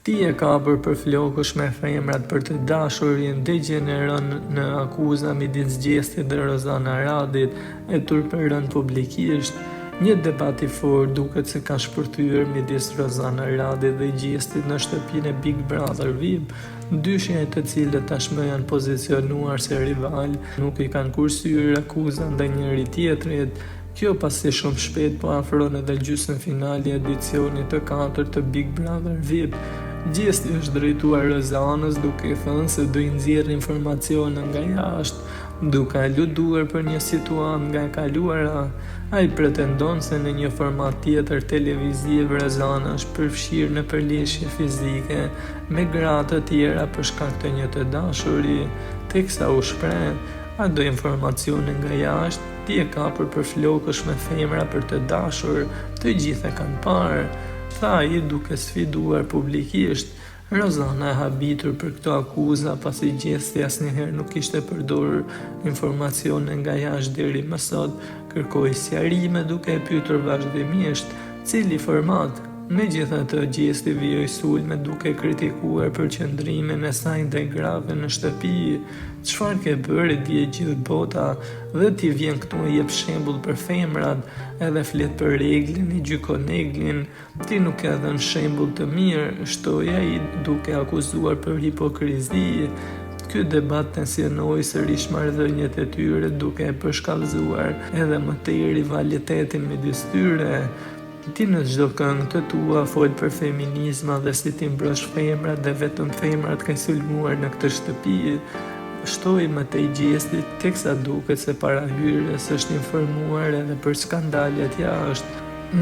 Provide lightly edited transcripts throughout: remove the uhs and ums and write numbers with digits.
Ti e kapur për flokësh me femrat për të dashurin degeneron në akuza midis Gjestit dhe Rozana Radit e turpëron publikisht. Një debat i fortë duket se ka shpërthyer midis Rozana Radit dhe Gjestit në shtëpinë e Big Brother VIP, dyshja të cilët tashmë janë pozicionuar si rival, nuk i kanë kursyer akuza ndaj njëri tjetrit. Kjo pasi shumë shpejt po afron edhe gjysmëfinali edicionit të 4 të Big Brother VIP. Gjesti është drejtuar Rozanës duke thënë se do i nxjerrë informacione nga jashtë, duke aluduar për një situatë nga e kaluara. Ai pretendon se në një format tjetër televiziv Rozana është përfshirë në përleshje fizike me gra të tjera për shkak të një të dashuri, teksa u shpreh: "A do informacione nga jashtë? Ti e kapur për flokësh me femra për të dashur, të gjithë e kanë parë", tha ai duke sfiduar publikisht. Rozana e habitur për këto akuza pasi Gjesti asnjëherë nuk kishte përdorur informacione nga jashtë deri më sot, kërkoi sqarime duke e pyetur vazhdimisht cili format. Megjithatë, Gjesti vijoi sulme duke kritikuar përqendrimin e saj ndaj grave në shtëpi. "Çfarë ke bërë dje gjithë bota dhe ti vjen këtu e jep shembull për femrat, edhe flet për reglin, i gjykon Neglin, ti nuk e dhën shembull të mirë", shtoi ai duke akuzuar për hipokrizi. Ky debat tensionoi sërish marrëdhëniet e tyre duke e përshkallëzuar edhe më tej rivalitetin midis tyre. "Ti në çdo këngë të tua fol për feminizma dhe si ti mbrosh femrat dhe vetëm femrat ka sulmuar në këtë shtëpi", shtoi më tej Gjesti, teksa duket se para hyrjes është informuar edhe për skandalet jashtë.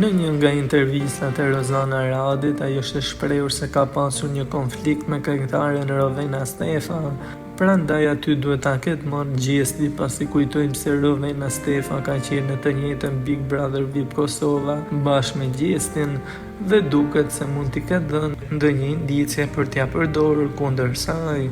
Në një nga intervistat e Rozana Radit, ajo është shprehur se ka pasur një konflikt me këngëtaren Rovena Stefa. Prandaj aty duhet ta ketë marrë Gjesti, pasi kujtojmë se Rovena Stefa ka qenë në të njëjtën Big Brother VIP Kosova bashkë me Gjestin dhe duket se mund t'i ketë dhënë ndonjë indicie për t'ia përdorur kundër saj.